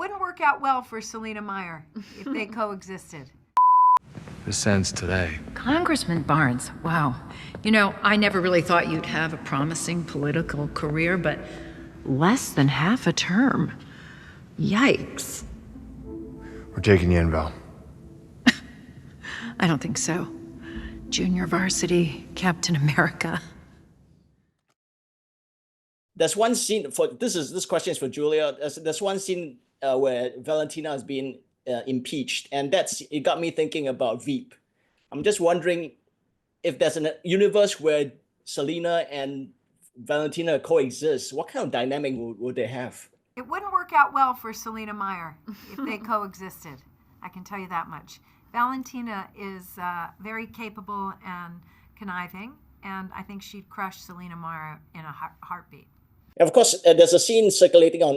wouldn't work out well for Selina Meyer if they coexisted. This ends today. Congressman Barnes, wow. You know, I never really thought you'd have a promising political career, but less than half a term. Yikes. We're taking you in, Val. I don't think so. Junior varsity, Captain America. There's one scene this question is for Julia. There's one scene where Valentina is being impeached, and it got me thinking about Veep. I'm just wondering if there's a universe where Selina and Valentina coexist, what kind of dynamic would they have? It wouldn't work out well for Selina Meyer if they coexisted. I can tell you that much. Valentina is very capable and conniving, and I think she'd crush Selina Meyer in a heartbeat. Of course, there's a scene circulating on,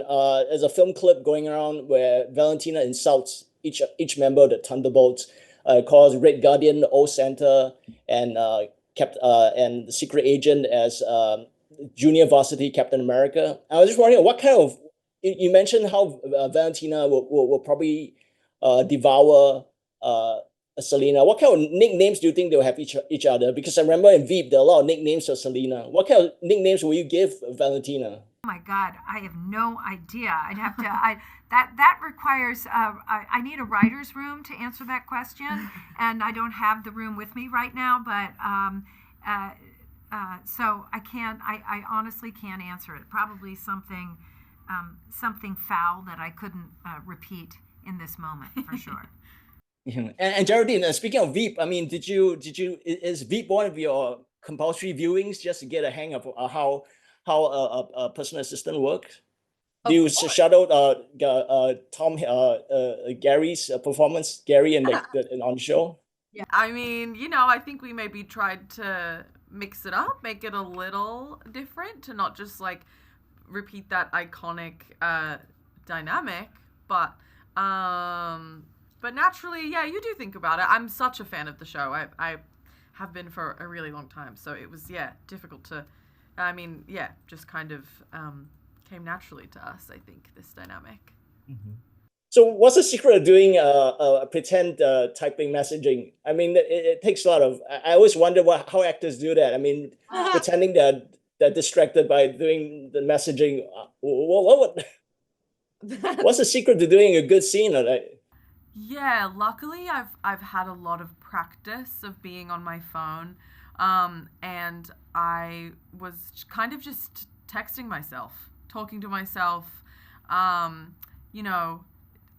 there's a film clip going around where Valentina insults each member of the Thunderbolts, calls Red Guardian, Old Santa, and the Secret Agent as Junior Varsity Captain America. I was just wondering, what kind of, you mentioned how Valentina will probably devour Selina. What kind of nicknames do you think they'll have each other? Because I remember in Veep, there are a lot of nicknames for Selina. What kind of nicknames will you give Valentina? Oh my God, I have no idea. I'd have to, that requires, I need a writer's room to answer that question, and I don't have the room with me right now, but so I honestly can't answer it. Probably something foul that I couldn't repeat in this moment, for sure. And Geraldine, speaking of Veep, I mean, is Veep one of your compulsory viewings just to get a hang of how a personal assistant works? Do you shadow Gary's performance, Gary and on the show? Yeah, I mean, you know, I think we maybe tried to mix it up, make it a little different, to not just like repeat that iconic dynamic, but naturally, yeah, you do think about it. I'm such a fan of the show. I have been for a really long time, so it was difficult to, I mean, just kind of came naturally to us, I think, this dynamic. Mm-hmm. So what's the secret of doing pretend typing messaging? I mean, it takes a lot of, I always wonder how actors do that. I mean, pretending they're distracted by doing the messaging. What's the secret to doing a good scene? Yeah, luckily I've had a lot of practice of being on my phone, and I was kind of just texting myself, talking to myself, you know,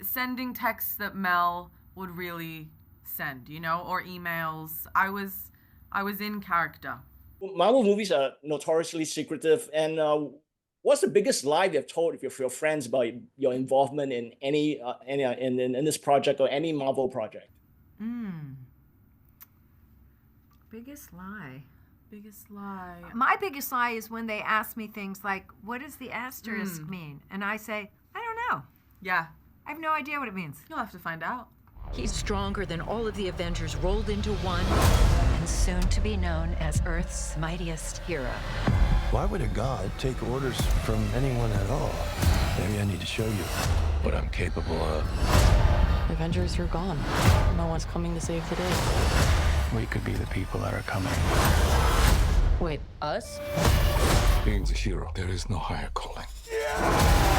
sending texts that Mel would really send, you know, or emails. I was in character. Marvel movies are notoriously secretive, and what's the biggest lie you've told if your friends about your involvement in any in this project or any Marvel project? Biggest lie. Biggest lie. My biggest lie is when they ask me things like, "What does the asterisk mean?" And I say, "I don't know. Yeah. I have no idea what it means." You'll have to find out. He's stronger than all of the Avengers rolled into one, and soon to be known as Earth's mightiest hero. Why would a god take orders from anyone at all? Maybe I need to show you what I'm capable of. Avengers, you're gone. No one's coming to save the day. We could be the people that are coming. Wait, us? Being a hero, there is no higher calling. Yeah!